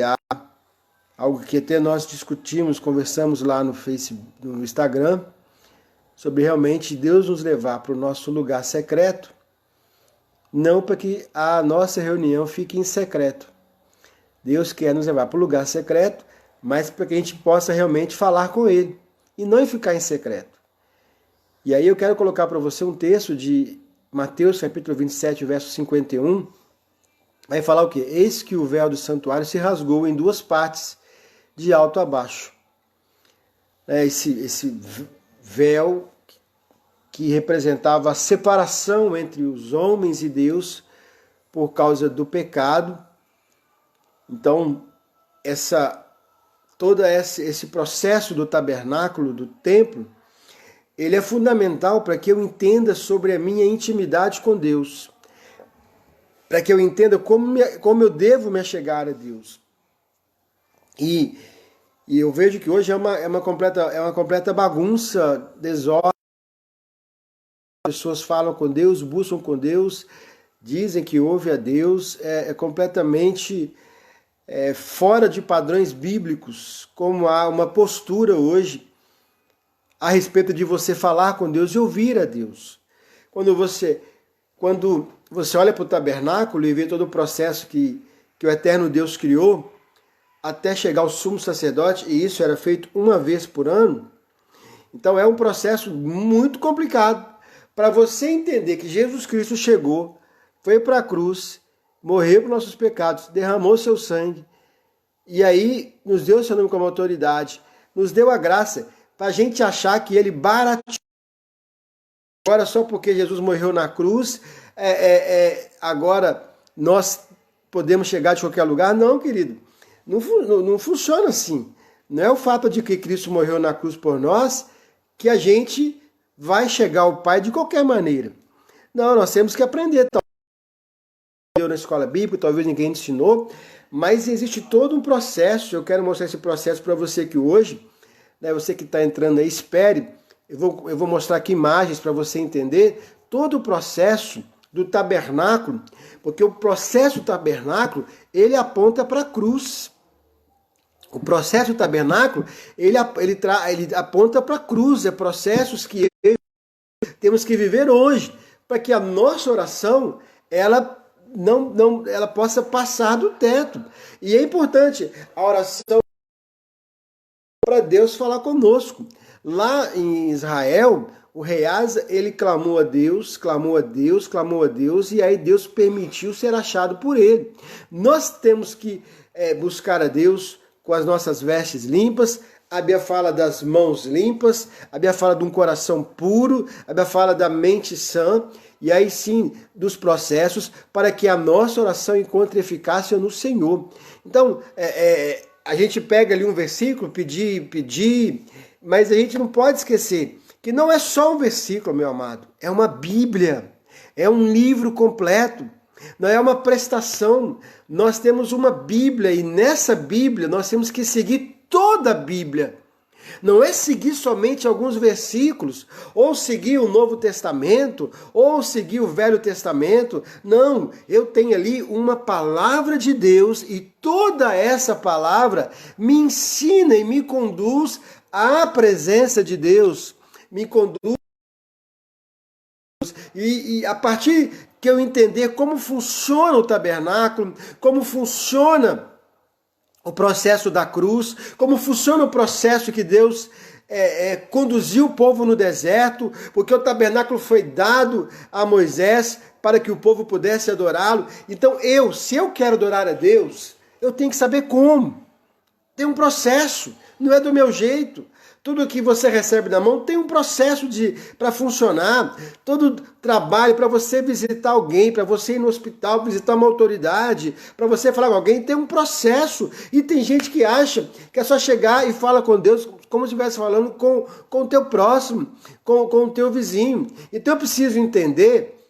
algo que até nós discutimos, conversamos lá no Facebook, no Instagram, sobre realmente Deus nos levar para o nosso lugar secreto, não para que a nossa reunião fique em secreto. Deus quer nos levar para o lugar secreto, mas para que a gente possa realmente falar com Ele e não ficar em secreto. E aí eu quero colocar para você um texto de Mateus capítulo 27, verso 51, vai falar o quê? Eis que o véu do santuário se rasgou em duas partes, de alto a baixo. Esse véu que representava a separação entre os homens e Deus por causa do pecado. Então, todo esse processo do tabernáculo, do templo, ele é fundamental para que eu entenda sobre a minha intimidade com Deus, para que eu entenda como eu devo me achegar a Deus. E eu vejo que hoje é uma completa bagunça, desordem. As pessoas falam com Deus, buscam com Deus, dizem que ouvem a Deus, é completamente fora de padrões bíblicos, como há uma postura hoje a respeito de você falar com Deus e ouvir a Deus. Quando você olha para o tabernáculo e vê todo o processo que o eterno Deus criou, até chegar ao sumo sacerdote, e isso era feito uma vez por ano, então é um processo muito complicado. Para você entender que Jesus Cristo chegou, foi para a cruz, morreu por nossos pecados, derramou seu sangue, e aí nos deu seu nome como autoridade, nos deu a graça, para a gente achar que ele barateou. Agora só porque Jesus morreu na cruz, agora nós podemos chegar de qualquer lugar? Não, querido. Não funciona assim. Não é o fato de que Cristo morreu na cruz por nós que a gente vai chegar ao Pai de qualquer maneira. Não, nós temos que aprender. Talvez na escola bíblica, talvez ninguém ensinou, mas existe todo um processo. Eu quero mostrar esse processo para você que hoje, você que está entrando aí, espere. Eu vou mostrar aqui imagens para você entender todo o processo do tabernáculo, porque o processo do tabernáculo, ele aponta para a cruz. O processo do tabernáculo, ele aponta para a cruz, processos que temos que viver hoje, para que a nossa oração, ela possa passar do teto. E é importante a oração para Deus falar conosco. Lá em Israel, o rei Asa, ele clamou a Deus, e aí Deus permitiu ser achado por ele. Nós temos que buscar a Deus com as nossas vestes limpas. A Bíblia fala das mãos limpas, a Bíblia fala de um coração puro, a Bíblia fala da mente sã, e aí sim dos processos para que a nossa oração encontre eficácia no Senhor. Então, a gente pega ali um versículo, pedir, mas a gente não pode esquecer que não é só um versículo, meu amado, é uma Bíblia, é um livro completo. Não é uma prestação, nós temos uma Bíblia e nessa Bíblia nós temos que seguir toda a Bíblia. Não é seguir somente alguns versículos, ou seguir o Novo Testamento, ou seguir o Velho Testamento. Não, eu tenho ali uma palavra de Deus e toda essa palavra me ensina e me conduz à presença de Deus, me conduz. E a partir que eu entender como funciona o tabernáculo, como funciona o processo da cruz, como funciona o processo que Deus conduziu o povo no deserto, porque o tabernáculo foi dado a Moisés para que o povo pudesse adorá-lo. Então se eu quero adorar a Deus, eu tenho que saber como. Tem um processo, não é do meu jeito. Tudo que você recebe na mão tem um processo para funcionar. Todo trabalho, para você visitar alguém, para você ir no hospital, visitar uma autoridade, para você falar com alguém, tem um processo. E tem gente que acha que é só chegar e falar com Deus como se estivesse falando com o teu próximo, com o teu vizinho. Então eu preciso entender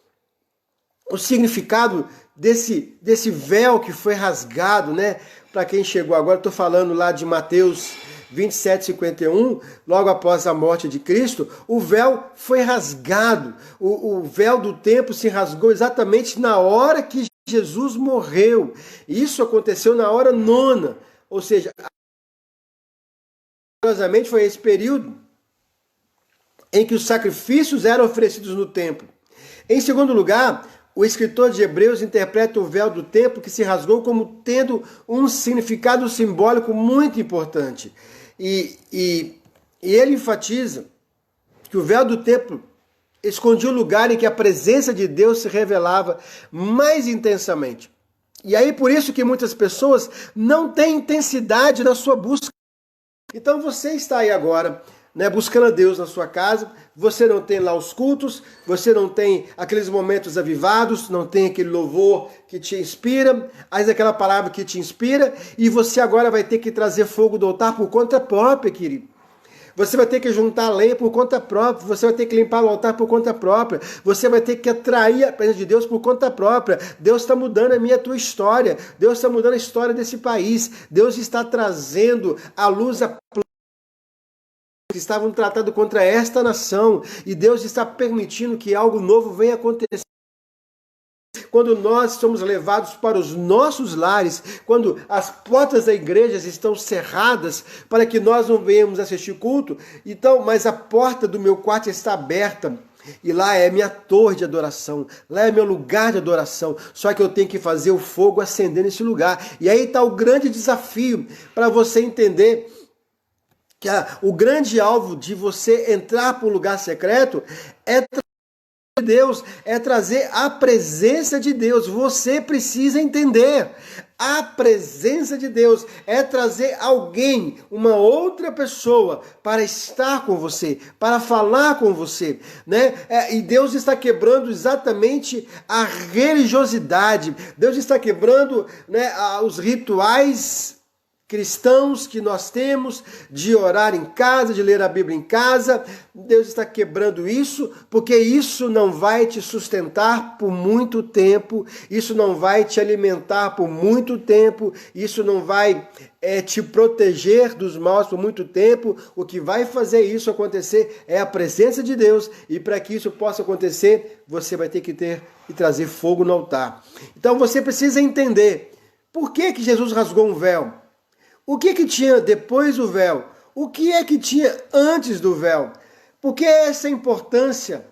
o significado desse véu que foi rasgado, né? Para quem chegou agora, estou falando lá de Mateus 27:51, logo após a morte de Cristo, o véu foi rasgado. O véu do templo se rasgou exatamente na hora que Jesus morreu. Isso aconteceu na hora nona, ou seja, curiosamente foi esse período em que os sacrifícios eram oferecidos no templo. Em segundo lugar, o escritor de Hebreus interpreta o véu do templo que se rasgou como tendo um significado simbólico muito importante. E ele enfatiza que o véu do templo escondia o lugar em que a presença de Deus se revelava mais intensamente. E aí por isso que muitas pessoas não têm intensidade na sua busca. Então você está aí agora, né, buscando a Deus na sua casa, você não tem lá os cultos, você não tem aqueles momentos avivados, não tem aquele louvor que te inspira, aquela palavra que te inspira, e você agora vai ter que trazer fogo do altar por conta própria, querido. Você vai ter que juntar lenha por conta própria, você vai ter que limpar o altar por conta própria, você vai ter que atrair a presença de Deus por conta própria. Deus está mudando a minha e a tua história, Deus está mudando a história desse país, Deus está trazendo à luz a que estavam tratados contra esta nação, e Deus está permitindo que algo novo venha acontecer. Quando nós somos levados para os nossos lares, quando as portas da igreja estão cerradas para que nós não venhamos assistir culto, então, mas a porta do meu quarto está aberta, e lá é minha torre de adoração, lá é meu lugar de adoração, só que eu tenho que fazer o fogo acender nesse lugar. E aí está o grande desafio para você entender que o grande alvo de você entrar para o lugar secreto é Deus, é trazer a presença de Deus. Você precisa entender. A presença de Deus é trazer alguém, uma outra pessoa, para estar com você, para falar com você, né? E Deus está quebrando exatamente a religiosidade. Deus está quebrando, né, os rituais cristãos que nós temos de orar em casa, de ler a Bíblia em casa. Deus está quebrando isso, porque isso não vai te sustentar por muito tempo, isso não vai te alimentar por muito tempo, isso não vai te proteger dos maus por muito tempo. O que vai fazer isso acontecer é a presença de Deus, e para que isso possa acontecer, você vai ter que ter e trazer fogo no altar. Então você precisa entender por que Jesus rasgou um véu. O que tinha depois do véu? O que é que tinha antes do véu? Por que essa importância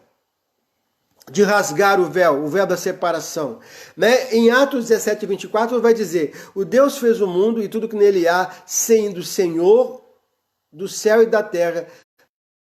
de rasgar o véu da separação? Né? Em Atos 17, 24 vai dizer: o Deus fez o mundo e tudo que nele há, sendo Senhor do céu e da terra,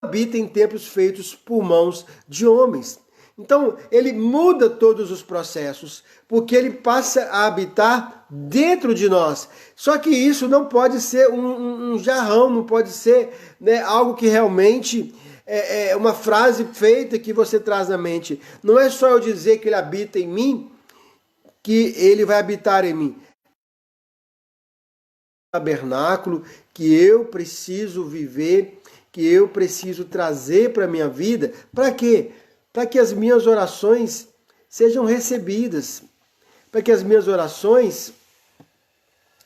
habita em templos feitos por mãos de homens. Então, ele muda todos os processos, porque ele passa a habitar dentro de nós. Só que isso não pode ser um jarrão, não pode ser, né, algo que realmente é uma frase feita que você traz na mente. Não é só eu dizer que ele habita em mim, que ele vai habitar em mim. Tabernáculo que eu preciso viver, que eu preciso trazer para a minha vida. Para quê? Para que as minhas orações sejam recebidas, para que as minhas orações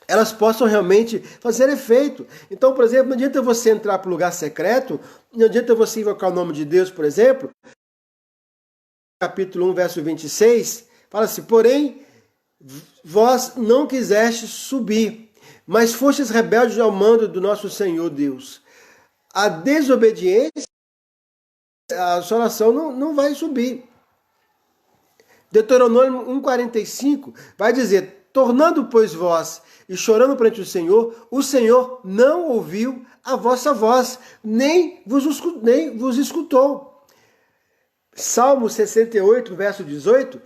elas possam realmente fazer efeito. Então, por exemplo, não adianta você entrar para o lugar secreto, não adianta você invocar o nome de Deus, por exemplo. Capítulo 1, verso 26, fala assim: porém, vós não quisestes subir, mas fostes rebeldes ao mando do nosso Senhor Deus. A desobediência, a sua oração não vai subir. Deuteronômio 1,45 vai dizer: tornando, pois, vós e chorando perante o Senhor não ouviu a vossa voz, nem vos escutou. Salmo 68, verso 18: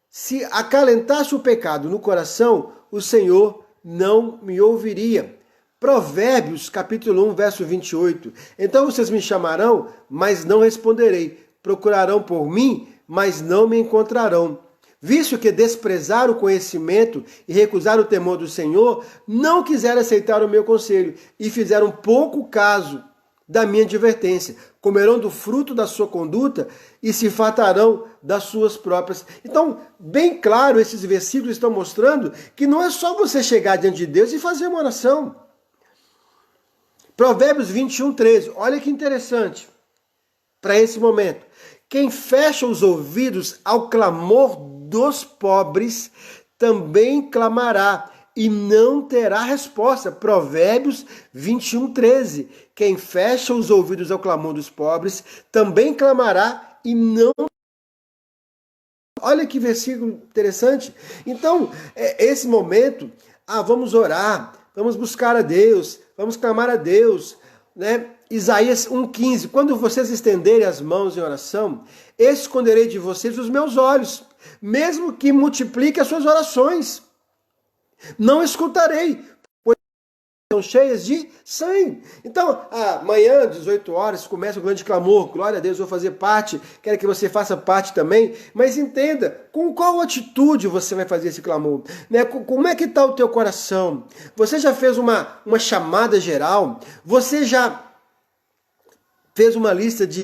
se acalentasse o pecado no coração, o Senhor não me ouviria. Provérbios, capítulo 1, verso 28. Então vocês me chamarão, mas não responderei. Procurarão por mim, mas não me encontrarão. Visto que desprezaram o conhecimento e recusaram o temor do Senhor, não quiseram aceitar o meu conselho e fizeram pouco caso da minha advertência. Comerão do fruto da sua conduta e se fartarão das suas próprias. Então, bem claro, esses versículos estão mostrando que não é só você chegar diante de Deus e fazer uma oração. Provérbios 21, 13. Olha que interessante para esse momento. Quem fecha os ouvidos ao clamor dos pobres também clamará e não terá resposta. Provérbios 21:13. Quem fecha os ouvidos ao clamor dos pobres também clamará e não. Olha que versículo interessante. Então, esse momento, vamos orar, vamos buscar a Deus, vamos clamar a Deus, né? Isaías 1:15. Quando vocês estenderem as mãos em oração, esconderei de vocês os meus olhos, mesmo que multiplique as suas orações. Não escutarei, pois são cheias de sangue. Então, amanhã, 18 horas, começa o grande clamor. Glória a Deus, vou fazer parte. Quero que você faça parte também. Mas entenda, com qual atitude você vai fazer esse clamor? Né? Como é que está o teu coração? Você já fez uma chamada geral? Você já fez uma lista de...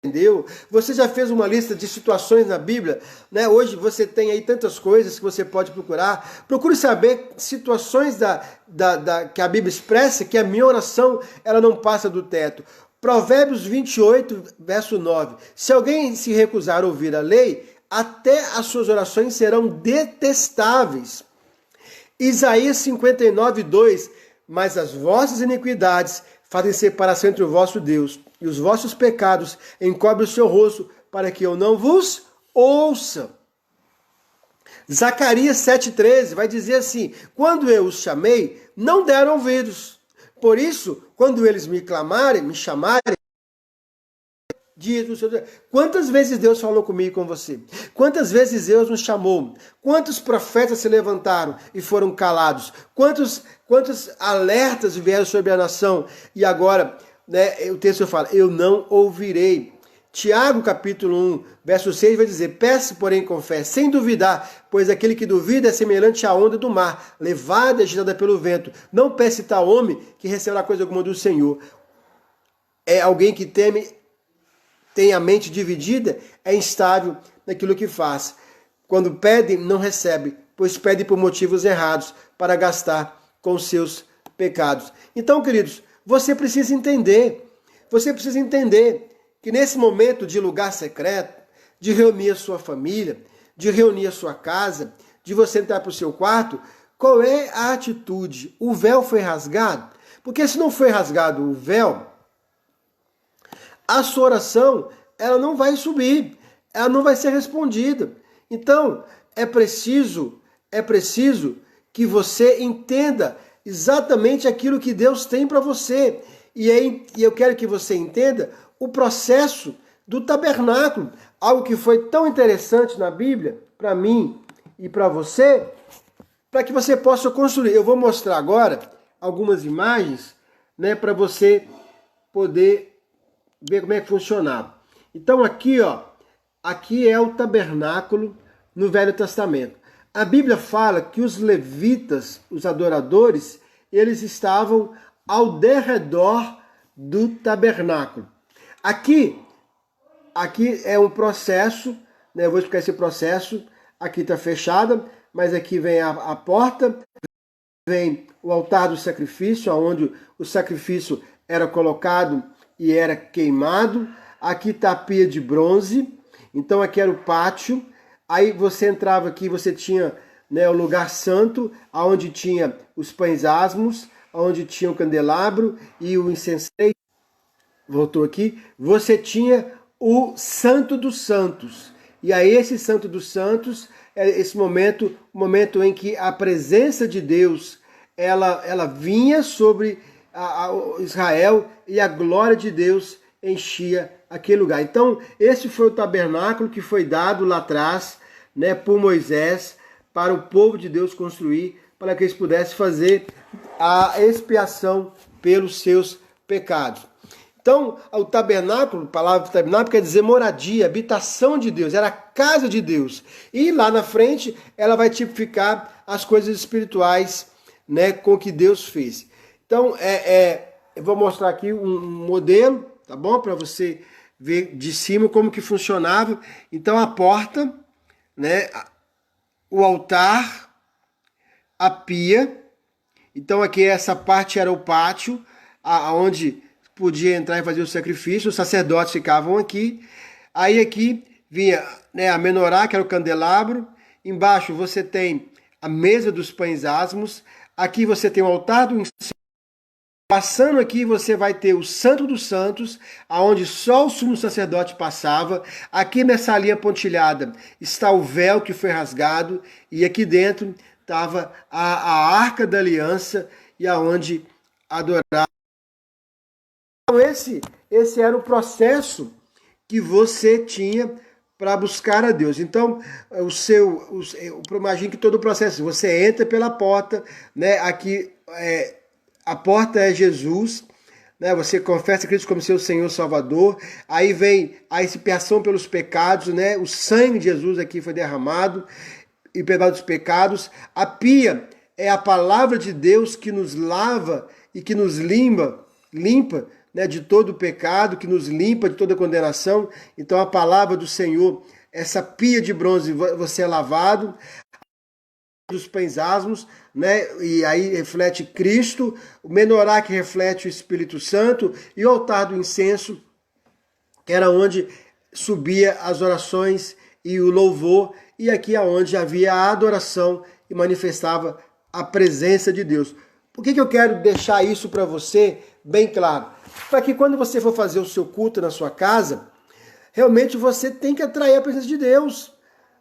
Entendeu? Você já fez uma lista de situações na Bíblia, né? Hoje você tem aí tantas coisas que você pode procurar. Procure saber situações que a Bíblia expressa, que a minha oração ela não passa do teto. Provérbios 28, verso 9. Se alguém se recusar a ouvir a lei, até as suas orações serão detestáveis. Isaías 59, 2. Mas as vossas iniquidades fazem separação entre o vosso Deus e os vossos pecados encobrem o seu rosto para que eu não vos ouça. Zacarias 7,13 vai dizer assim: quando eu os chamei, não deram ouvidos. Por isso, quando eles me clamarem, me chamarem, diz o Senhor. Quantas vezes Deus falou comigo e com você? Quantas vezes Deus nos chamou? Quantos profetas se levantaram e foram calados? Quantos alertas vieram sobre a nação? E agora, né, o texto fala, eu não ouvirei. Tiago, capítulo 1, verso 6, vai dizer, peço, porém, com fé, sem duvidar, pois aquele que duvida é semelhante à onda do mar, levada e agitada pelo vento. Não peça tal homem que receberá coisa alguma do Senhor. É alguém que tem a mente dividida, é instável naquilo que faz. Quando pede, não recebe, pois pede por motivos errados, para gastar com seus pecados. Então, queridos, você precisa entender que nesse momento de lugar secreto, de reunir a sua família, de reunir a sua casa, de você entrar para o seu quarto, qual é a atitude? O véu foi rasgado? Porque se não foi rasgado o véu, a sua oração, ela não vai subir, ela não vai ser respondida. Então, é preciso que você entenda exatamente aquilo que Deus tem para você. E eu quero que você entenda o processo do tabernáculo, algo que foi tão interessante na Bíblia, para mim e para você, para que você possa construir. Eu vou mostrar agora algumas imagens, né, para você poder ver como é que funcionava. Então aqui é o tabernáculo no Velho Testamento. A Bíblia fala que os levitas, os adoradores, eles estavam ao derredor do tabernáculo. Aqui é um processo, né? Eu vou explicar esse processo. Aqui está fechada, mas aqui vem a porta, vem o altar do sacrifício, onde o sacrifício era colocado e era queimado. Aqui está a pia de bronze, então aqui era o pátio. Aí você entrava aqui, você tinha, né, o lugar santo, onde tinha os pães asmos, onde tinha o candelabro e o incenso. Voltou aqui. Você tinha o Santo dos Santos. E aí esse Santo dos Santos é esse momento, o momento em que a presença de Deus ela vinha sobre Israel e a glória de Deus enchia aquele lugar. Então, esse foi o tabernáculo que foi dado lá atrás, né, por Moisés, para o povo de Deus construir, para que eles pudessem fazer a expiação pelos seus pecados. Então, o tabernáculo, a palavra tabernáculo quer dizer moradia, habitação de Deus, era a casa de Deus. E lá na frente, ela vai tipificar as coisas espirituais, né, com que Deus fez. Então, eu vou mostrar aqui um modelo, tá bom? Para você ver de cima como que funcionava. Então, a porta, né, o altar, a pia. Então, aqui essa parte era o pátio, onde podia entrar e fazer o sacrifício. Os sacerdotes ficavam aqui. Aí aqui vinha, né, a menorá, que era o candelabro, embaixo você tem a mesa dos pães asmos, aqui você tem o altar do incenso, passando aqui você vai ter o Santo dos Santos, aonde só o sumo sacerdote passava. Aqui nessa linha pontilhada está o véu que foi rasgado, e aqui dentro estava a Arca da Aliança, e aonde adorava. Então esse era o processo que você tinha para buscar a Deus. Então, imagine que todo o processo, você entra pela porta, né? Aqui a porta é Jesus, né? Você confessa Cristo como seu Senhor Salvador. Aí vem a expiação pelos pecados, né? O sangue de Jesus aqui foi derramado e perdão dos pecados. A pia é a palavra de Deus que nos lava e que nos limpa, né, de todo o pecado, que nos limpa de toda condenação. Então a palavra do Senhor, essa pia de bronze, você é lavado, dos pães asmos, né, e aí reflete Cristo, o menorá que reflete o Espírito Santo, e o altar do incenso, que era onde subia as orações e o louvor, e aqui é onde havia a adoração e manifestava a presença de Deus. Por que eu quero deixar isso para você bem claro? Para que quando você for fazer o seu culto na sua casa, realmente você tem que atrair a presença de Deus,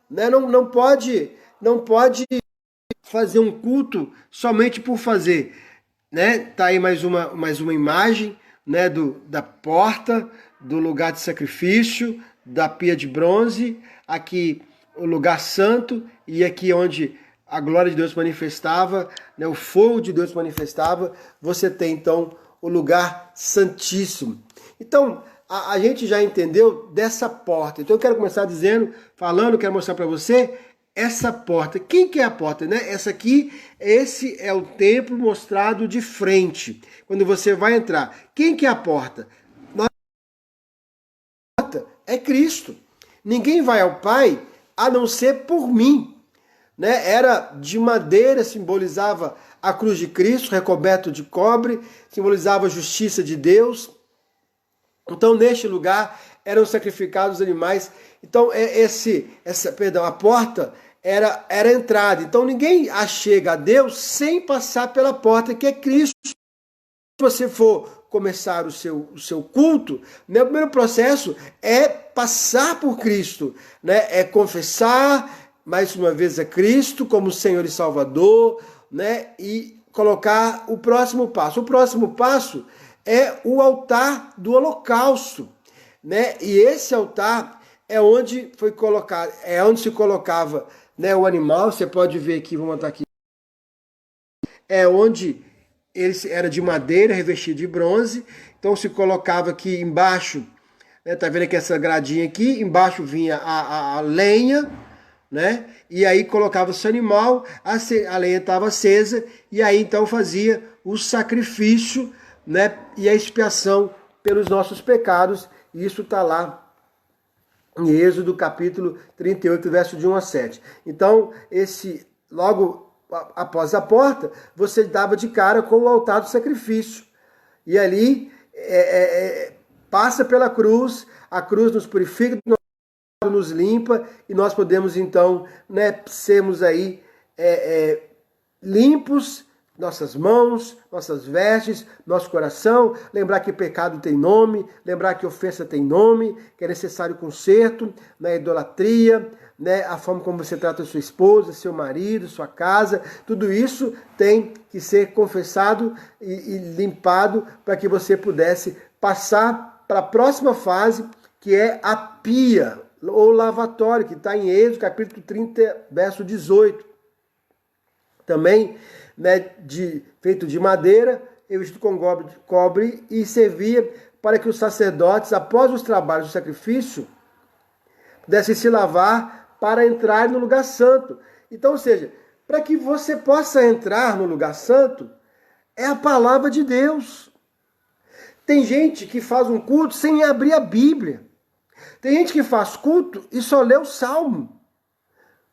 né? Não pode fazer um culto somente por fazer, né? Tá aí mais uma imagem, né, da porta, do lugar de sacrifício, da pia de bronze, aqui o lugar santo, e aqui onde a glória de Deus manifestava, né, o fogo de Deus manifestava. Você tem então o lugar santíssimo. Então, a gente já entendeu dessa porta. Então eu quero começar quero mostrar para você essa porta. Quem que é a porta, né? Esse é o templo mostrado de frente. Quando você vai entrar, quem que é a porta? A porta é Cristo. Ninguém vai ao Pai a não ser por mim, né? Era de madeira, simbolizava a cruz de Cristo, recoberto de cobre, simbolizava a justiça de Deus. Então, neste lugar eram sacrificados animais. Então, a porta era a entrada. Então, ninguém chega a Deus sem passar pela porta, que é Cristo. Se você for começar o seu culto, né, o primeiro processo é passar por Cristo, né? É confessar mais uma vez a Cristo como Senhor e Salvador, né? E colocar o próximo passo. O próximo passo é o altar do holocausto, né? E esse altar é onde se colocava, né, o animal. Você pode ver aqui, vou montar aqui. É onde ele era de madeira, revestido de bronze. Então se colocava aqui embaixo, né? Tá vendo aqui essa gradinha aqui? Embaixo vinha a lenha, né? E aí colocava-se o animal, a lenha estava acesa, e aí então fazia o sacrifício, né? E a expiação pelos nossos pecados. E isso está lá em Êxodo capítulo 38, verso de 1 a 7. Então, logo após a porta, você dava de cara com o altar do sacrifício. E ali passa pela cruz, a cruz nos purifica, nos limpa, e nós podemos então, né, sermos aí limpos, nossas mãos, nossas vestes, nosso coração, lembrar que pecado tem nome, lembrar que ofensa tem nome, que é necessário conserto, né, idolatria, né, a forma como você trata sua esposa, seu marido, sua casa, tudo isso tem que ser confessado e limpado para que você pudesse passar para a próxima fase, que é a pia, ou lavatório, que está em Êxodo capítulo 30, verso 18. Também, né, feito de madeira, revestido com cobre, e servia para que os sacerdotes, após os trabalhos do sacrifício, pudessem se lavar para entrar no lugar santo. Então, ou seja, para que você possa entrar no lugar santo, é a palavra de Deus. Tem gente que faz um culto sem abrir a Bíblia. Tem gente que faz culto e só lê o Salmo.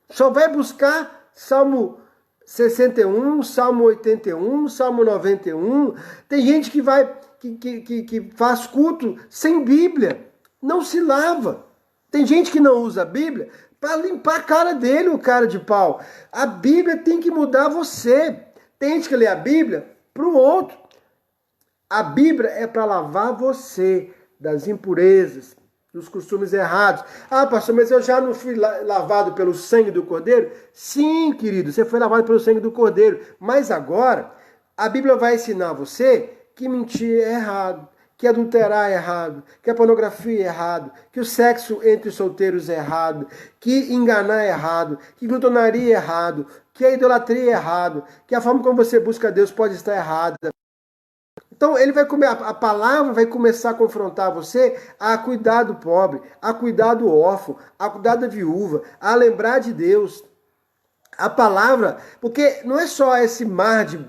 Só vai buscar Salmo 61, Salmo 81, Salmo 91. Tem gente que faz culto sem Bíblia, não se lava. Tem gente que não usa a Bíblia para limpar a cara dele, o cara de pau. A Bíblia tem que mudar você. Tem gente que lê a Bíblia para o outro. A Bíblia é para lavar você das impurezas, dos costumes errados. Ah, pastor, mas eu já não fui lavado pelo sangue do Cordeiro? Sim, querido, você foi lavado pelo sangue do Cordeiro. Mas agora, a Bíblia vai ensinar você que mentir é errado, que adulterar é errado, que a pornografia é errado, que o sexo entre os solteiros é errado, que enganar é errado, que glutonaria é errado, que a idolatria é errado, que a forma como você busca Deus pode estar errada. Então a palavra vai começar a confrontar você a cuidar do pobre, a cuidar do órfão, a cuidar da viúva, a lembrar de Deus. A palavra, porque não é só esse mar de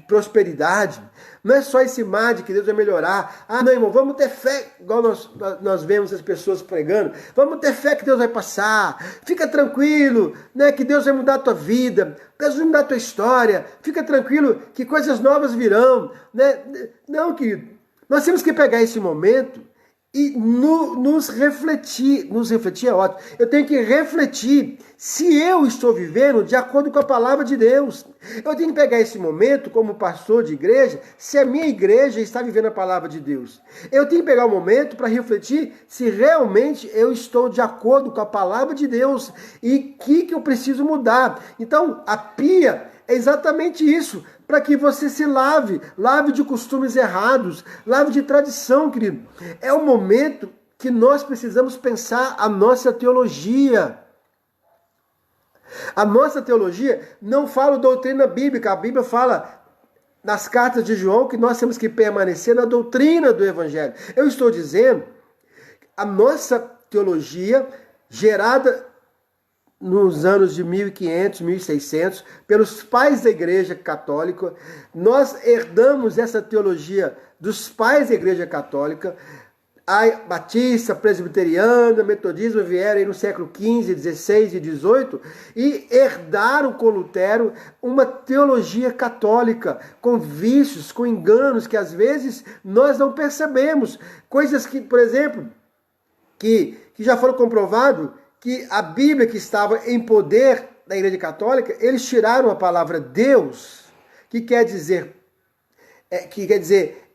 prosperidade, não é só esse mar de que Deus vai melhorar. Ah, não, irmão, vamos ter fé, igual nós vemos as pessoas pregando, vamos ter fé que Deus vai passar, fica tranquilo, né, que Deus vai mudar a tua vida, Deus vai mudar a tua história, fica tranquilo que coisas novas virão. Né? Não, querido, nós temos que pegar esse momento e nos refletir é ótimo. Eu tenho que refletir se eu estou vivendo de acordo com a palavra de Deus. Eu tenho que pegar esse momento como pastor de igreja, se a minha igreja está vivendo a palavra de Deus. Eu tenho que pegar o momento para refletir se realmente eu estou de acordo com a palavra de Deus e o que eu preciso mudar. Então, a pia é exatamente isso, para que você se lave de costumes errados, lave de tradição, querido. É o momento que nós precisamos pensar a nossa teologia. A nossa teologia não fala doutrina bíblica, a Bíblia fala nas cartas de João que nós temos que permanecer na doutrina do Evangelho. Eu estou dizendo, a nossa teologia, gerada nos anos de 1500, 1600, pelos pais da Igreja Católica, nós herdamos essa teologia dos pais da Igreja Católica. A batista, presbiteriana, metodismo vieram aí no século XV, XVI e XVIII e herdaram com Lutero uma teologia católica, com vícios, com enganos que às vezes nós não percebemos. Coisas que, por exemplo, que já foram comprovados, que a Bíblia que estava em poder da Igreja Católica, eles tiraram a palavra Deus, que quer dizer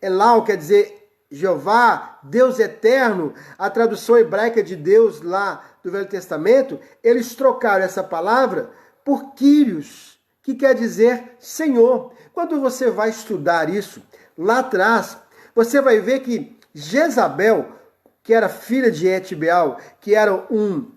Elau, quer dizer Jeová, Deus eterno, a tradução hebraica de Deus lá do Velho Testamento, eles trocaram essa palavra por Kyrios, que quer dizer Senhor. Quando você vai estudar isso, lá atrás, você vai ver que Jezabel, que era filha de Etibeal, que era um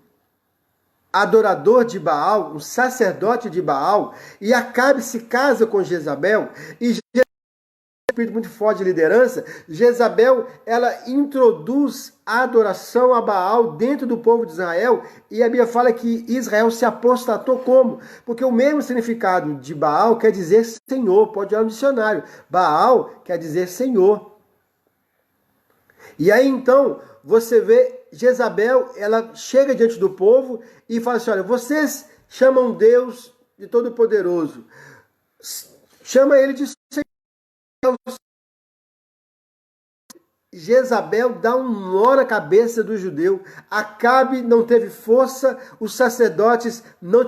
adorador de Baal, um sacerdote de Baal, e Acabe se casa com Jezabel, e Jezabel, um espírito muito forte de liderança, Jezabel, ela introduz a adoração a Baal dentro do povo de Israel, e a Bíblia fala que Israel se apostatou como? Porque o mesmo significado de Baal quer dizer Senhor, pode olhar no dicionário, Baal quer dizer Senhor. E aí então, você vê Jezabel, ela chega diante do povo e fala assim, olha, vocês chamam Deus de Todo-Poderoso, chama ele de Senhor. Jezabel dá um nó na cabeça do judeu. Acabe não teve força, os sacerdotes não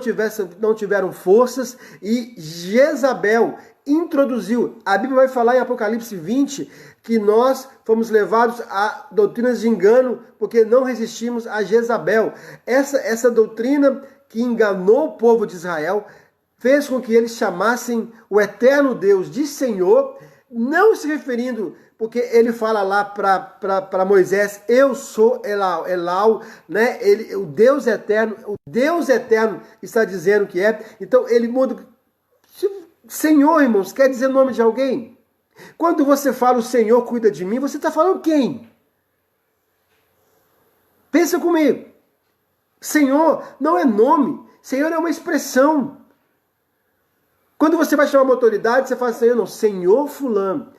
tiveram forças, e Jezabel introduziu. A Bíblia vai falar em Apocalipse 20 que nós fomos levados a doutrinas de engano porque não resistimos a Jezabel. Essa doutrina que enganou o povo de Israel fez com que eles chamassem o eterno Deus de Senhor, não se referindo, porque ele fala lá para Moisés, eu sou Elau, né? O Deus eterno está dizendo que é. Então ele muda. Senhor, irmãos, quer dizer o nome de alguém? Quando você fala o Senhor cuida de mim, você está falando quem? Pensa comigo. Senhor não é nome, Senhor é uma expressão. Quando você vai chamar uma autoridade, você fala Senhor, não, Senhor fulano.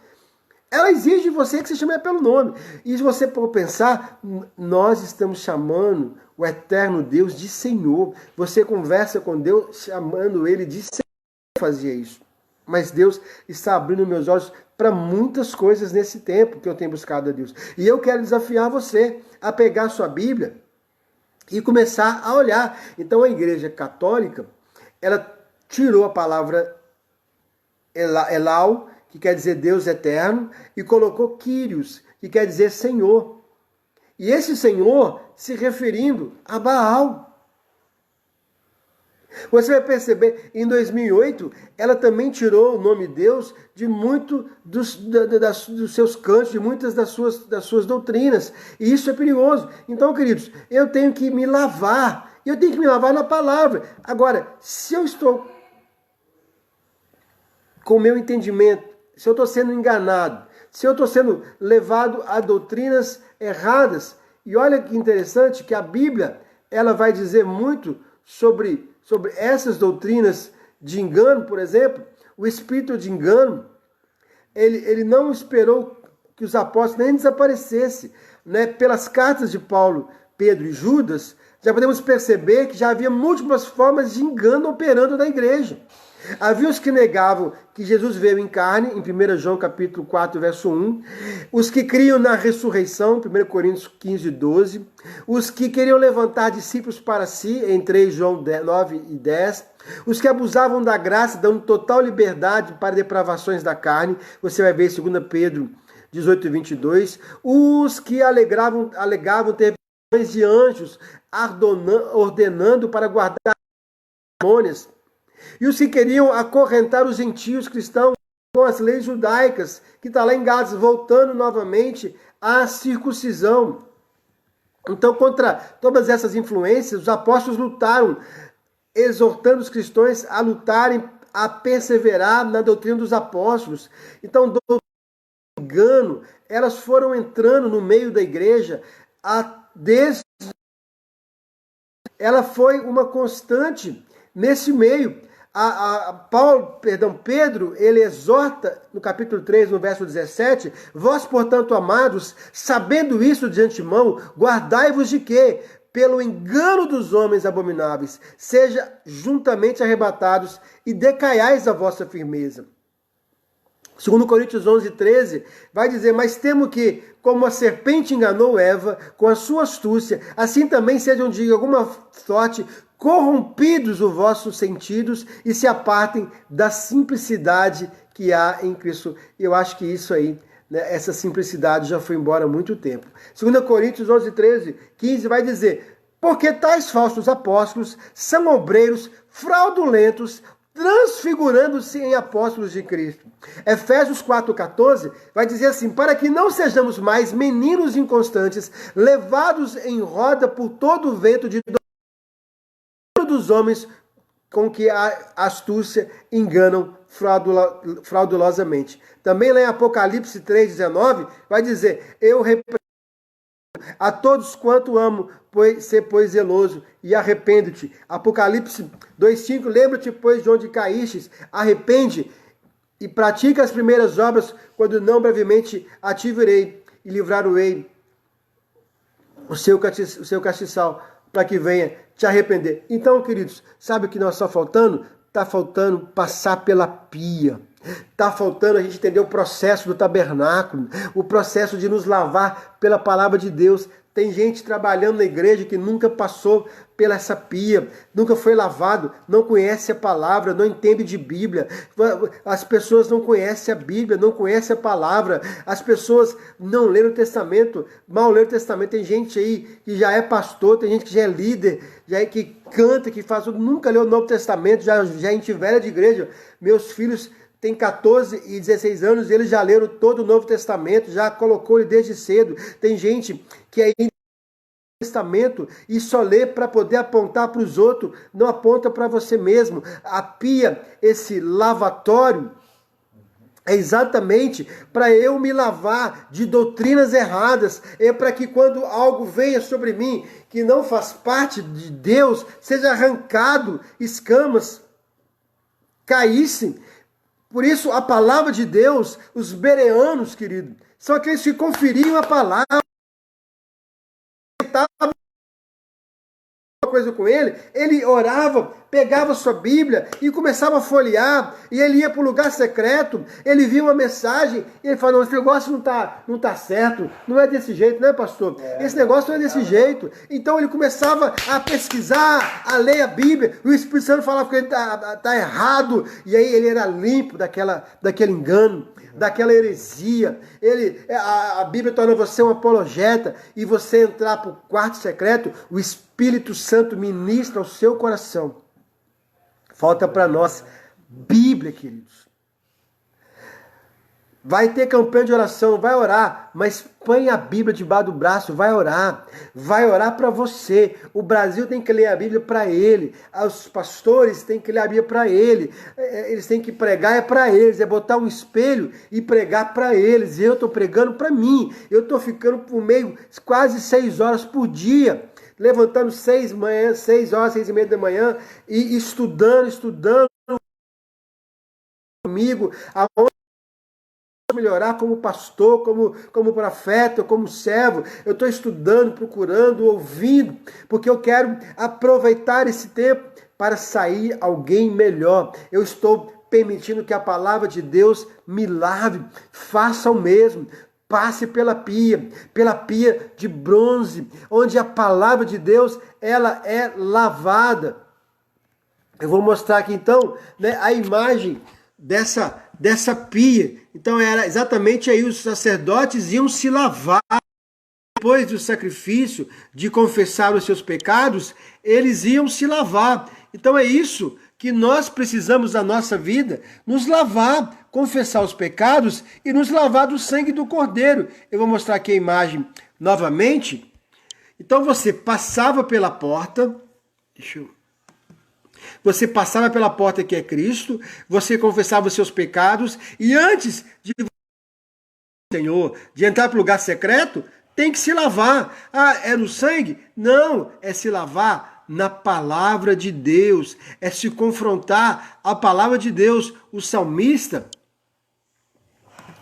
Ela exige de você que você chame pelo nome. E se você for pensar, nós estamos chamando o eterno Deus de Senhor. Você conversa com Deus chamando ele de Senhor. Eu fazia isso. Mas Deus está abrindo meus olhos para muitas coisas nesse tempo que eu tenho buscado a Deus. E eu quero desafiar você a pegar a sua Bíblia e começar a olhar. Então a Igreja Católica, ela tirou a palavra Elau, que quer dizer Deus eterno, e colocou Kyrios, que quer dizer Senhor. E esse Senhor se referindo a Baal. Você vai perceber, em 2008, ela também tirou o nome Deus de muito dos seus cantos, de muitas das suas doutrinas. E isso é perigoso. Então, queridos, eu tenho que me lavar. Eu tenho que me lavar na palavra. Agora, se eu estou com o meu entendimento, se eu estou sendo enganado, se eu estou sendo levado a doutrinas erradas, e olha que interessante que a Bíblia, ela vai dizer muito sobre essas doutrinas de engano, por exemplo. O espírito de engano, ele não esperou que os apóstolos nem desaparecessem, né? Pelas cartas de Paulo, Pedro e Judas, já podemos perceber que já havia múltiplas formas de engano operando na igreja. Havia os que negavam que Jesus veio em carne, em 1 João capítulo 4, verso 1. Os que criam na ressurreição, 1 Coríntios 15, 12. Os que queriam levantar discípulos para si, em 3 João 9 e 10. Os que abusavam da graça, dando total liberdade para depravações da carne. Você vai ver em 2 Pedro 18 e 22. Os que alegavam ter visões de anjos, ordenando para guardar demônios. E os que queriam acorrentar os gentios cristãos com as leis judaicas, que está lá em Gálatas, voltando novamente à circuncisão. Então, contra todas essas influências, os apóstolos lutaram, exortando os cristãos a lutarem, a perseverar na doutrina dos apóstolos. Então, doutrina do engano, elas foram entrando no meio da igreja, ela foi uma constante nesse meio. Pedro, ele exorta no capítulo 3, no verso 17, vós, portanto, amados, sabendo isso de antemão, guardai-vos de quê? Pelo engano dos homens abomináveis, seja juntamente arrebatados e decaiais a vossa firmeza. 2 Coríntios 11, 13, vai dizer, mas temo que, como a serpente enganou Eva com a sua astúcia, assim também sejam de alguma sorte corrompidos os vossos sentidos e se apartem da simplicidade que há em Cristo. Eu acho que isso aí, né, essa simplicidade já foi embora há muito tempo. 2 Coríntios 11, 13, 15 vai dizer, porque tais falsos apóstolos são obreiros fraudulentos, transfigurando-se em apóstolos de Cristo. Efésios 4,14 vai dizer assim, para que não sejamos mais meninos inconstantes, levados em roda por todo o vento de dos homens com que a astúcia enganam fraudulosamente. Também lá em Apocalipse 3,19 vai dizer, eu repreendo a todos quanto amo, pois zeloso e arrepende-te. Apocalipse 2,5, lembra-te, pois, de onde caístes, arrepende e pratica as primeiras obras, quando não brevemente a te virei e livrar-o-ei o seu castiçal, para que venha te arrepender. Então, queridos, sabe o que nós está faltando? Está faltando passar pela pia. Está faltando a gente entender o processo do tabernáculo, o processo de nos lavar pela palavra de Deus. Tem gente trabalhando na igreja que nunca passou pela essa pia, nunca foi lavado, não conhece a palavra, não entende de Bíblia. As pessoas não conhecem a Bíblia, não conhecem a palavra. As pessoas não leram o Testamento, mal leram o Testamento. Tem gente aí que já é pastor, tem gente que já é líder, que canta, que faz tudo, nunca leu o Novo Testamento, já é gente velha de igreja. Meus filhos têm 14 e 16 anos e eles já leram todo o Novo Testamento, já colocou ele desde cedo. Tem gente que ainda Testamento e só lê para poder apontar para os outros, não aponta para você mesmo. A pia, esse lavatório, é exatamente para eu me lavar de doutrinas erradas, é para que quando algo venha sobre mim que não faz parte de Deus, seja arrancado, escamas caíssem. Por isso a palavra de Deus, os bereanos, querido, são aqueles que conferiam a palavra, coisa com ele, ele orava, pegava a sua Bíblia e começava a folhear, e ele ia para o lugar secreto, ele via uma mensagem, e ele falava, não, esse negócio não tá certo, não é desse jeito, né, pastor? Esse negócio não é desse jeito. Então ele começava a pesquisar, a ler a Bíblia, e o Espírito Santo falava que ele tá errado, e aí ele era limpo daquele engano, daquela heresia. A Bíblia torna você um apologeta, e você entrar para o quarto secreto, o Espírito Santo ministra ao seu coração. Falta para nós Bíblia, queridos. Vai ter campanha de oração, vai orar, mas põe a Bíblia debaixo do braço, vai orar para você. O Brasil tem que ler a Bíblia para ele, os pastores têm que ler a Bíblia para ele, eles têm que pregar para eles, é botar um espelho e pregar para eles. Eu estou pregando para mim, eu estou ficando por meio quase 6 horas por dia, levantando 6 horas, 6:30 da manhã e estudando comigo, aonde melhorar como pastor, como profeta, como servo. Eu estou estudando, procurando, ouvindo, porque eu quero aproveitar esse tempo para sair alguém melhor. Eu estou permitindo que a palavra de Deus me lave. Faça o mesmo. Passe pela pia de bronze, onde a palavra de Deus ela é lavada. Eu vou mostrar aqui então, né, a imagem dessa pia. Então era exatamente aí, os sacerdotes iam se lavar depois do sacrifício, de confessar os seus pecados, eles iam se lavar. Então é isso que nós precisamos da nossa vida, nos lavar, confessar os pecados e nos lavar do sangue do Cordeiro. Eu vou mostrar aqui a imagem novamente. Então você passava pela porta, você passava pela porta que é Cristo, você confessava os seus pecados, e antes de Senhor, de entrar para o lugar secreto, tem que se lavar. Ah, é no sangue? Não, é se lavar na palavra de Deus, é se confrontar a palavra de Deus. O salmista,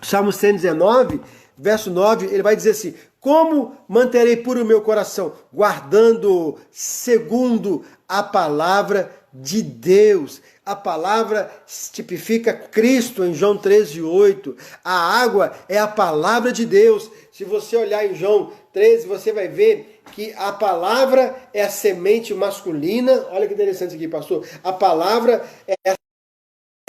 Salmo 119, verso 9, ele vai dizer assim: como manterei puro o meu coração? Guardando segundo a palavra de Deus. A palavra tipifica Cristo em João 13:8. A água é a palavra de Deus. Se você olhar em João 13, você vai ver que a palavra é a semente masculina. Olha que interessante aqui, pastor. A palavra é a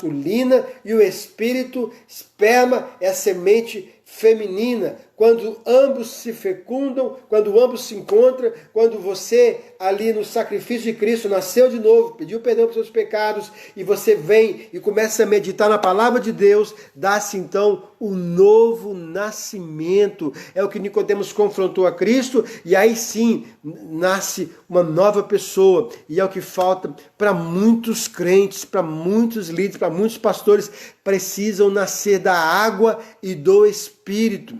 masculina e o espírito, esperma, é a semente feminina. Quando ambos se fecundam, quando ambos se encontram, quando você ali no sacrifício de Cristo nasceu de novo, pediu perdão pelos seus pecados, e você vem e começa a meditar na palavra de Deus, dá-se então o novo nascimento. É o que Nicodemos confrontou a Cristo, e aí sim nasce uma nova pessoa. E é o que falta para muitos crentes, para muitos líderes, para muitos pastores. Precisam nascer da água e do Espírito,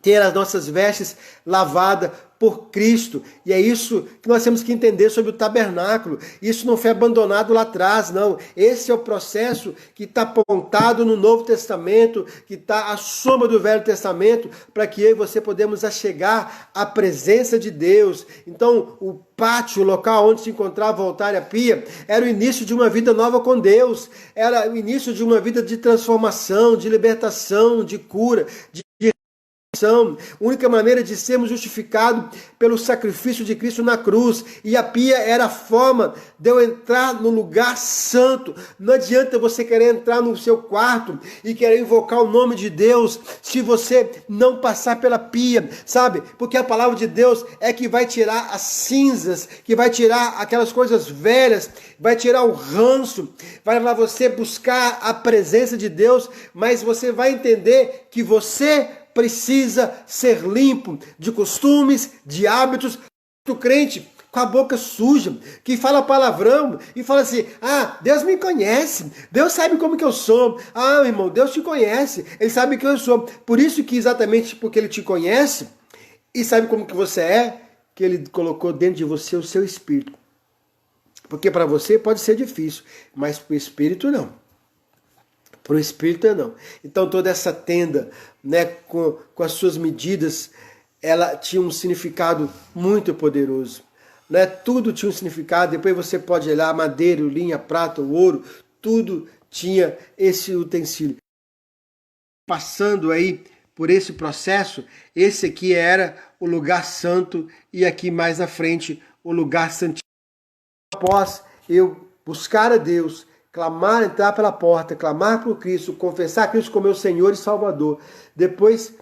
ter as nossas vestes lavadas por Cristo. E é isso que nós temos que entender sobre o tabernáculo. Isso não foi abandonado lá atrás, não. Esse é o processo que está apontado no Novo Testamento, que está à sombra do Velho Testamento, para que eu e você podemos chegar à presença de Deus. Então, o pátio, o local onde se encontrava o altar e a pia, era o início de uma vida nova com Deus. Era o início de uma vida de transformação, de libertação, de cura, de a única maneira de sermos justificados pelo sacrifício de Cristo na cruz. E a pia era a forma de eu entrar no lugar santo. Não adianta você querer entrar no seu quarto e querer invocar o nome de Deus se você não passar pela pia, sabe? Porque a palavra de Deus é que vai tirar as cinzas, que vai tirar aquelas coisas velhas, vai tirar o ranço, vai levar você buscar a presença de Deus, mas você vai entender que você precisa ser limpo de costumes, de hábitos. Do crente com a boca suja, que fala palavrão e fala assim: ah, Deus me conhece, Deus sabe como que eu sou. Ah, meu irmão, Deus te conhece, Ele sabe que eu sou. Por isso que exatamente porque Ele te conhece e sabe como que você é, que Ele colocou dentro de você o seu espírito. Porque para você pode ser difícil, mas para o espírito não. Para o espírito não. Então toda essa tenda, né, com as suas medidas, ela tinha um significado muito poderoso. né? Tudo tinha um significado. Depois você pode olhar madeira, linha, prata, ouro, tudo tinha esse utensílio. Passando aí por esse processo, esse aqui era o lugar santo e aqui mais à frente o lugar santíssimo. Após eu buscar a Deus, clamar, entrar pela porta, clamar por Cristo, confessar Cristo como meu Senhor e Salvador, depois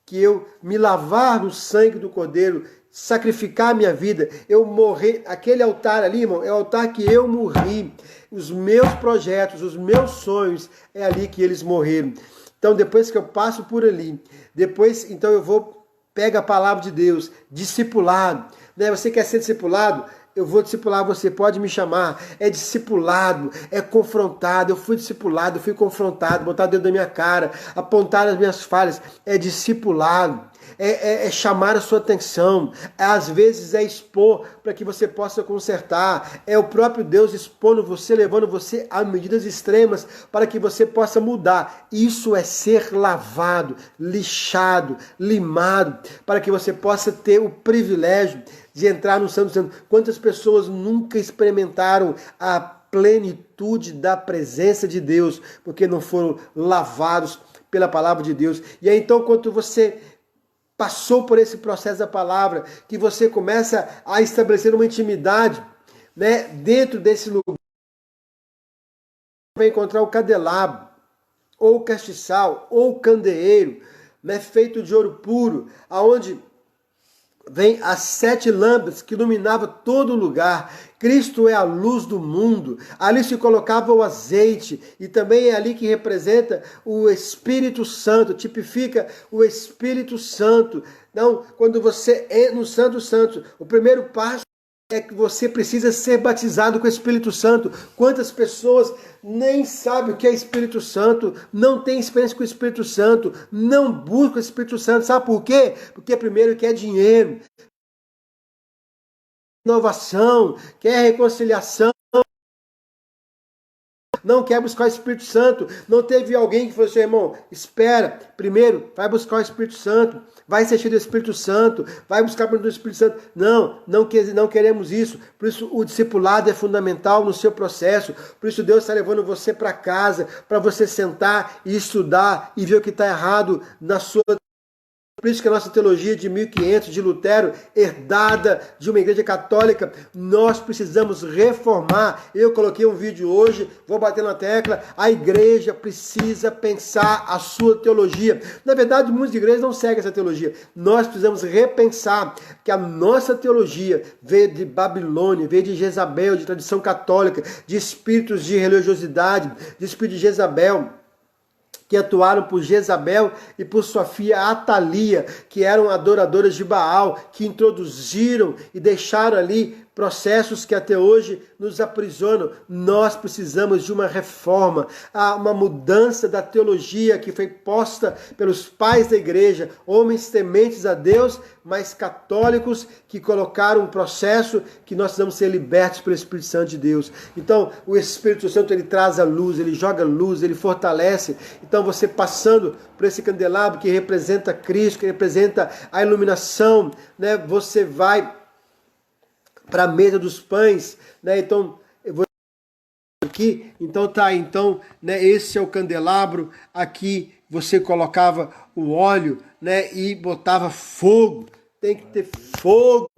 que eu me lavar no sangue do Cordeiro, sacrificar a minha vida, eu morrer, aquele altar ali, irmão, é o altar que eu morri, os meus projetos, os meus sonhos, é ali que eles morreram. Então, depois que eu passo por ali, depois, então eu vou, pega a palavra de Deus, discipulado, né? Você quer ser discipulado? Eu vou discipular você, pode me chamar. É discipulado, é confrontado. Eu fui discipulado, eu fui confrontado, botar o dedo na minha cara, apontar as minhas falhas. É discipulado, é chamar a sua atenção. Às vezes é expor para que você possa consertar. É o próprio Deus expondo você, levando você a medidas extremas para que você possa mudar. Isso é ser lavado, lixado, limado, para que você possa ter o privilégio de entrar no Santo Santo. Quantas pessoas nunca experimentaram a plenitude da presença de Deus, porque não foram lavados pela palavra de Deus? E aí então, quando você passou por esse processo da palavra, que você começa a estabelecer uma intimidade, né, dentro desse lugar, vai encontrar o candelabro, ou o castiçal, ou o candeeiro, né, feito de ouro puro, aonde vem as 7 lâmpadas que iluminavam todo o lugar. Cristo é a luz do mundo. Ali se colocava o azeite e também é ali que representa o Espírito Santo, tipifica o Espírito Santo. Então, quando você é no Santo Santo, o primeiro passo é que você precisa ser batizado com o Espírito Santo. Quantas pessoas nem sabem o que é Espírito Santo, não tem experiência com o Espírito Santo, não buscam o Espírito Santo. Sabe por quê? Porque primeiro quer dinheiro, inovação, quer reconciliação, não quer buscar o Espírito Santo. Não teve alguém que falou assim: irmão, espera, primeiro vai buscar o Espírito Santo, vai ser cheio do Espírito Santo, vai buscar o Espírito Santo. Não queremos isso. Por isso o discipulado é fundamental no seu processo. Por isso Deus está levando você para casa, para você sentar e estudar e ver o que está errado na sua. Por isso que a nossa teologia de 1500, de Lutero, herdada de uma igreja católica, nós precisamos reformar. Eu coloquei um vídeo hoje, vou bater na tecla, a igreja precisa pensar a sua teologia. Na verdade, muitas igrejas não seguem essa teologia. Nós precisamos repensar que a nossa teologia veio de Babilônia, veio de Jezabel, de tradição católica, de espíritos de religiosidade, de espírito de Jezabel, que atuaram por Jezabel e por sua filha Atalia, que eram adoradoras de Baal, que introduziram e deixaram ali processos que até hoje nos aprisionam. Nós precisamos de uma reforma, uma mudança da teologia que foi posta pelos pais da igreja, homens tementes a Deus, mas católicos que colocaram um processo que nós precisamos ser libertos pelo Espírito Santo de Deus. Então, o Espírito Santo, ele traz a luz, ele joga luz, ele fortalece. Então, você passando por esse candelabro que representa Cristo, que representa a iluminação, né? Você vai para a mesa dos pães, né? Então, eu vou aqui, então, né, esse é o candelabro. Aqui você colocava o óleo, né, e botava fogo. Tem que ter fogo.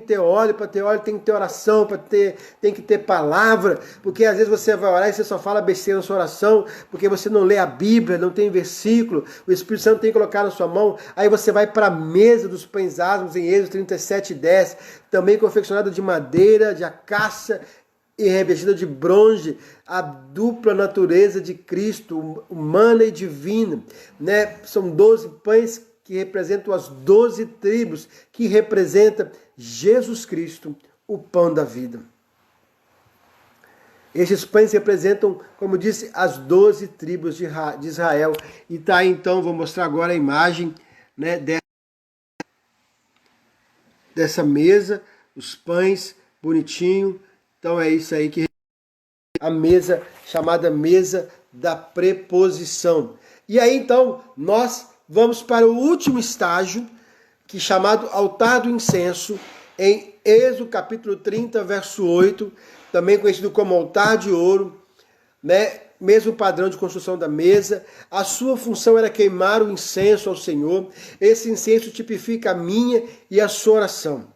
Ter óleo, para ter óleo tem que ter oração, tem que ter palavra, porque às vezes você vai orar e você só fala besteira na sua oração, porque você não lê a Bíblia, não tem versículo, o Espírito Santo tem que colocar na sua mão. Aí você vai para a mesa dos pães asmos em Êxodo 37:10, também confeccionada de madeira, de acácia e revestida de bronze, a dupla natureza de Cristo, humana e divina, né? São 12 pães que representam as 12 tribos, que representa Jesus Cristo, o pão da vida. Esses pães representam, como disse, as 12 tribos de Israel. E tá aí, então, vou mostrar agora a imagem, né, dessa mesa, os pães, bonitinho. Então é isso aí que a mesa, chamada mesa da preposição. E aí, então, nós vamos para o último estágio, que chamado altar do incenso, em Êxodo capítulo 30, verso 8, também conhecido como altar de ouro, né? Mesmo padrão de construção da mesa. A sua função era queimar o incenso ao Senhor. Esse incenso tipifica a minha e a sua oração.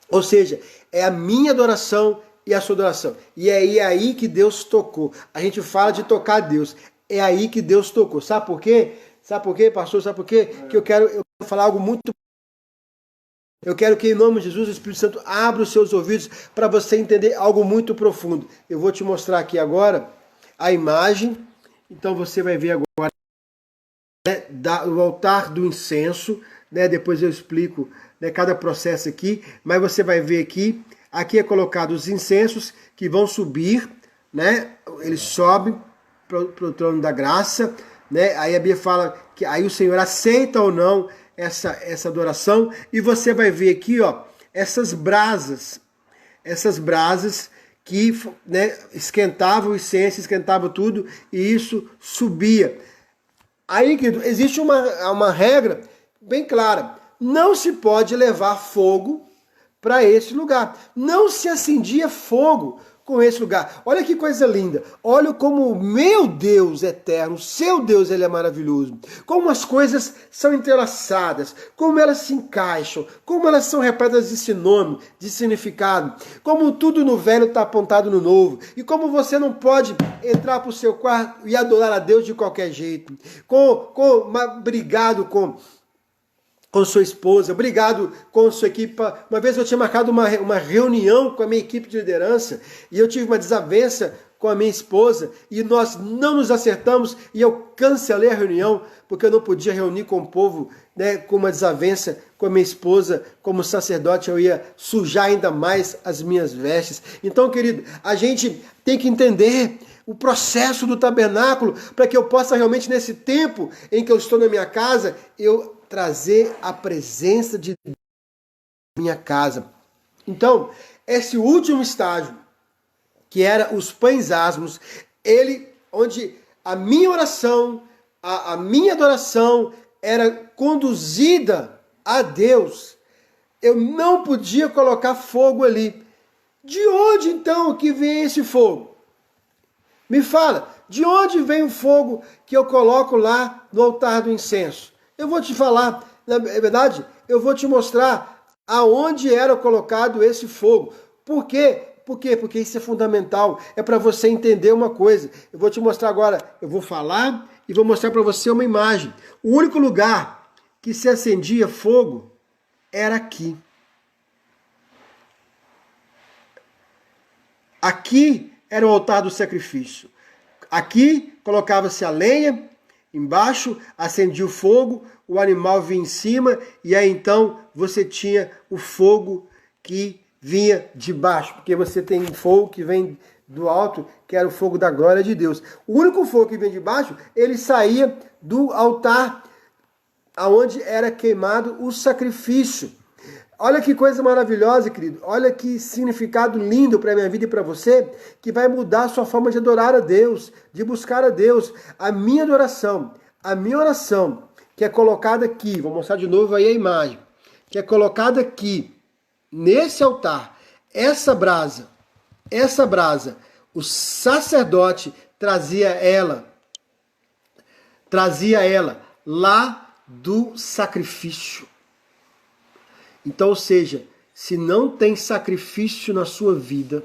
Ou seja, é a minha adoração e a sua adoração. E é aí que Deus tocou. A gente fala de tocar a Deus. É aí que Deus tocou. Sabe por quê? Sabe por quê, pastor? Sabe por quê? Que eu quero falar algo muito... Eu quero que, em nome de Jesus, o Espírito Santo abra os seus ouvidos para você entender algo muito profundo. Eu vou te mostrar aqui agora a imagem. Então você vai ver agora, né, o altar do incenso. Né, depois eu explico, né, cada processo aqui. Mas você vai ver aqui é colocado os incensos que vão subir. Né, eles sobem para o trono da graça. Né, aí a Bíblia fala que aí o Senhor aceita ou não essa adoração, e você vai ver aqui, ó, essas brasas que, né, esquentavam o incenso, esquentavam tudo, e isso subia. Aí, querido, existe uma regra bem clara: não se pode levar fogo para esse lugar, não se acendia fogo com esse lugar. Olha que coisa linda. Olha como o meu Deus eterno, o seu Deus, ele é maravilhoso. Como as coisas são entrelaçadas, como elas se encaixam, como elas são repletas de sinônimo, de significado, como tudo no velho está apontado no novo, e como você não pode entrar para o seu quarto e adorar a Deus de qualquer jeito. Obrigado com sua esposa, obrigado com sua equipe. Uma vez eu tinha marcado uma reunião com a minha equipe de liderança e eu tive uma desavença com a minha esposa e nós não nos acertamos e eu cancelei a reunião porque eu não podia reunir com o povo, né, com uma desavença com a minha esposa. Como sacerdote eu ia sujar ainda mais as minhas vestes. Então, querido, a gente tem que entender o processo do tabernáculo para que eu possa realmente, nesse tempo em que eu estou na minha casa, eu trazer a presença de Deus na minha casa. Então, esse último estágio, que era os pães asmos, onde a minha oração, a minha adoração era conduzida a Deus, eu não podia colocar fogo ali. De onde então que vem esse fogo? Me fala, de onde vem o fogo que eu coloco lá no altar do incenso? Eu vou te falar, na verdade, eu vou te mostrar aonde era colocado esse fogo. Por quê? Por quê? Porque isso é fundamental. É para você entender uma coisa. Eu vou te mostrar agora, eu vou falar e vou mostrar para você uma imagem. O único lugar que se acendia fogo era aqui. Aqui era o altar do sacrifício. Aqui colocava-se a lenha. Embaixo acendia o fogo, o animal vinha em cima e aí então você tinha o fogo que vinha de baixo, porque você tem um fogo que vem do alto, que era o fogo da glória de Deus. O único fogo que vem de baixo, ele saía do altar aonde era queimado o sacrifício. Olha que coisa maravilhosa, querido. Olha que significado lindo para a minha vida e para você, que vai mudar a sua forma de adorar a Deus, de buscar a Deus. A minha adoração, que é colocada aqui, vou mostrar de novo aí a imagem, que é colocada aqui, nesse altar, essa brasa, o sacerdote trazia ela lá do sacrifício. Então, ou seja, se não tem sacrifício na sua vida,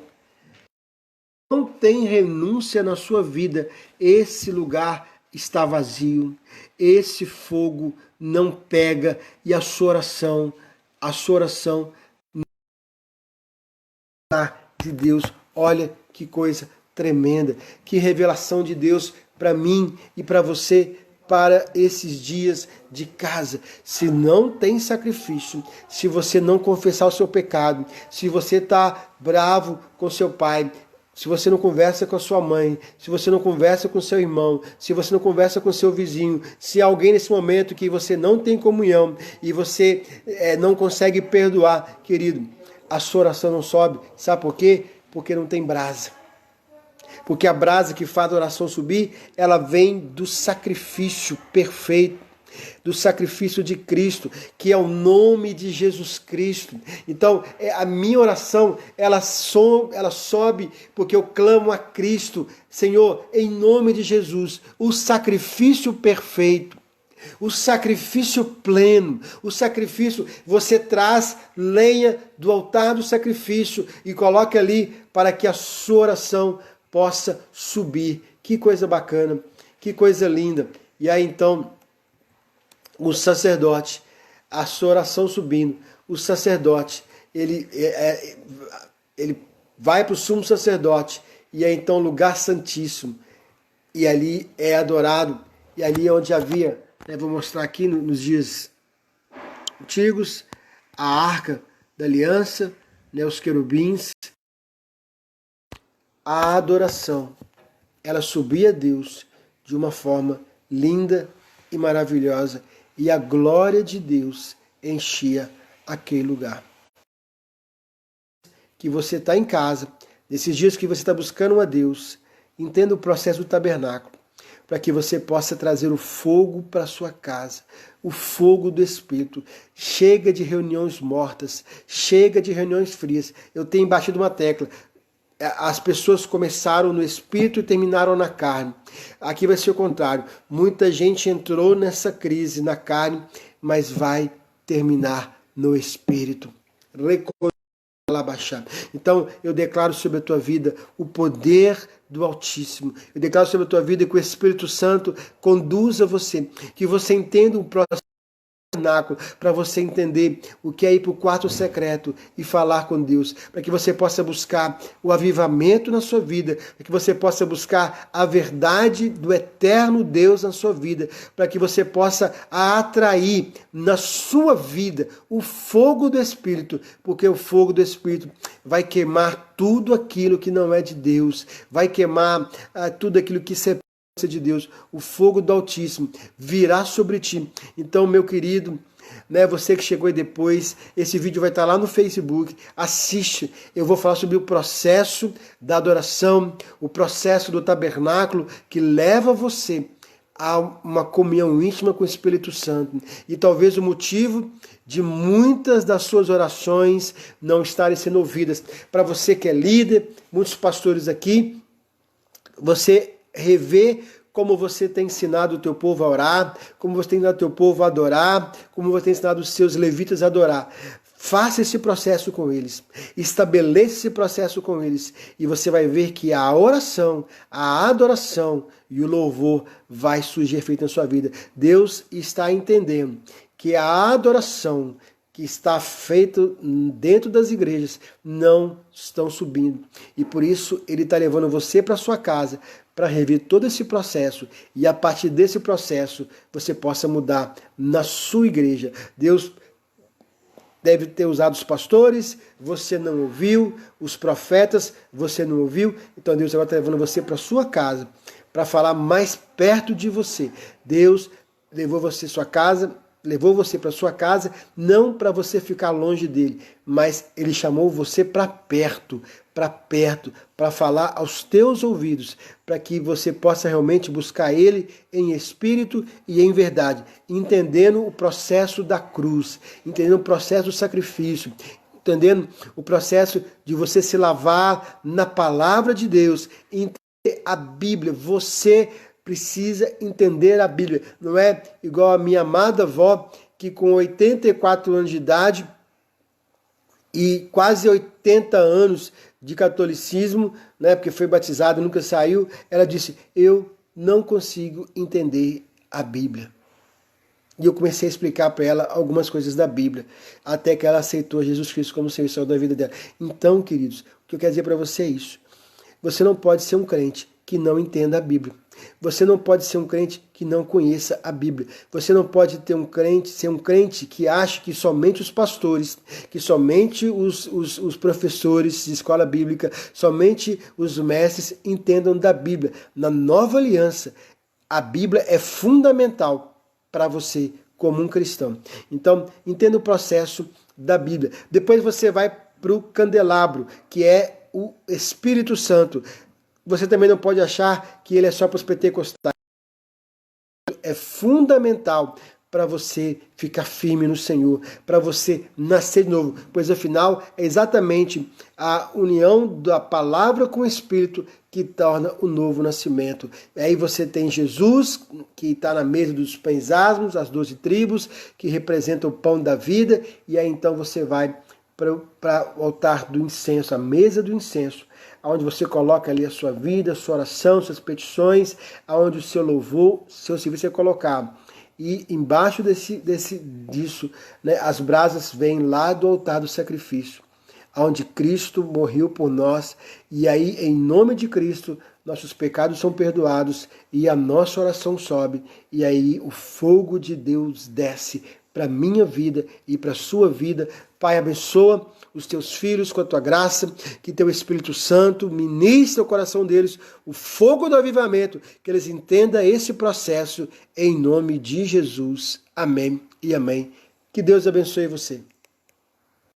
não tem renúncia na sua vida, esse lugar está vazio, esse fogo não pega e a sua oração de Deus. Olha que coisa tremenda, que revelação de Deus para mim e para você, para esses dias de casa. Se não tem sacrifício, se você não confessar o seu pecado, se você está bravo com seu pai, se você não conversa com a sua mãe, se você não conversa com seu irmão, se você não conversa com seu vizinho, se alguém nesse momento que você não tem comunhão e você não consegue perdoar, querido, a sua oração não sobe. Sabe por quê? Porque não tem brasa. Porque a brasa que faz a oração subir, ela vem do sacrifício perfeito. do sacrifício de Cristo, que é o nome de Jesus Cristo. Então, a minha oração, ela sobe porque eu clamo a Cristo, Senhor, em nome de Jesus, o sacrifício perfeito, o sacrifício pleno, o sacrifício, você traz lenha do altar do sacrifício e coloca ali para que a sua oração possa subir. Que coisa bacana, que coisa linda. E aí então, o sacerdote, a sua oração subindo, o sacerdote, ele vai para o sumo sacerdote, e é então lugar santíssimo, e ali é adorado, e ali é onde havia, vou mostrar aqui nos dias antigos, a arca da aliança, os querubins, a adoração, ela subia a Deus de uma forma linda e maravilhosa, e a glória de Deus enchia aquele lugar. Que você está em casa, nesses dias que você está buscando a Deus, entenda o processo do tabernáculo, para que você possa trazer o fogo para a sua casa, o fogo do Espírito. Chega de reuniões mortas, chega de reuniões frias. Eu tenho batido uma tecla. As pessoas começaram no espírito e terminaram na carne. Aqui vai ser o contrário. Muita gente entrou nessa crise na carne, mas vai terminar no espírito. Então, eu declaro sobre a tua vida o poder do Altíssimo. Eu declaro sobre a tua vida que o Espírito Santo conduza você, que você entenda o processo para você entender o que é ir para o quarto secreto e falar com Deus, para que você possa buscar o avivamento na sua vida, para que você possa buscar a verdade do eterno Deus na sua vida, para que você possa atrair na sua vida o fogo do Espírito, porque o fogo do Espírito vai queimar tudo aquilo que não é de Deus, vai queimar tudo aquilo que separa de Deus, o fogo do Altíssimo virá sobre ti. Então, meu querido, você que chegou aí depois, esse vídeo vai estar lá no Facebook, assiste. Eu vou falar sobre o processo da adoração, o processo do tabernáculo que leva você a uma comunhão íntima com o Espírito Santo. E talvez o motivo de muitas das suas orações não estarem sendo ouvidas. Para você que é líder, muitos pastores aqui, você rever como você tem ensinado o teu povo a orar, como você tem ensinado o teu povo a adorar, como você tem ensinado os seus levitas a adorar. Faça esse processo com eles, estabeleça esse processo com eles, e você vai ver que a oração, a adoração e o louvor vai surgir efeito na sua vida. Deus está entendendo que a adoração que está feito dentro das igrejas não estão subindo. E por isso ele está levando você para sua casa para rever todo esse processo e a partir desse processo você possa mudar na sua igreja. Deus deve ter usado os pastores, você não ouviu, os profetas, você não ouviu, então Deus agora está levando você para sua casa para falar mais perto de você. Deus levou você à sua casa, levou você para sua casa, não para você ficar longe dele, mas ele chamou você para perto, para falar aos teus ouvidos, para que você possa realmente buscar ele em espírito e em verdade, entendendo o processo da cruz, entendendo o processo do sacrifício, entendendo o processo de você se lavar na palavra de Deus, entender a Bíblia. Você precisa entender a Bíblia. Não é igual a minha amada avó, que com 84 anos de idade e quase 80 anos de catolicismo, porque foi batizada, nunca saiu, ela disse, eu não consigo entender a Bíblia. E eu comecei a explicar para ela algumas coisas da Bíblia, até que ela aceitou Jesus Cristo como Senhor e Salvador da vida dela. Então, queridos, o que eu quero dizer para você é isso. Você não pode ser um crente que não entenda a Bíblia. Você não pode ser um crente que não conheça a Bíblia. Você não pode ser um crente que ache que somente os pastores, que somente os professores de escola bíblica, somente os mestres entendam da Bíblia. Na nova aliança, a Bíblia é fundamental para você como um cristão. Então, entenda o processo da Bíblia. Depois você vai para o candelabro, que é o Espírito Santo. Você também não pode achar que ele é só para os pentecostais. É fundamental para você ficar firme no Senhor, para você nascer de novo, pois afinal é exatamente a união da palavra com o Espírito que torna o novo nascimento. E aí você tem Jesus, que está na mesa dos pães asmos, as 12 tribos, que representa o pão da vida, e aí então você vai para o altar do incenso, a mesa do incenso, onde você coloca ali a sua vida, a sua oração, suas petições, onde o seu louvor, seu serviço é colocado. E embaixo disso, né, as brasas vêm lá do altar do sacrifício, onde Cristo morreu por nós, e aí, em nome de Cristo, nossos pecados são perdoados, e a nossa oração sobe, e aí o fogo de Deus desce para a minha vida e para a sua vida. Pai, abençoa os teus filhos com a tua graça, que teu Espírito Santo ministre ao coração deles o fogo do avivamento, que eles entendam esse processo em nome de Jesus. Amém e amém. Que Deus abençoe você.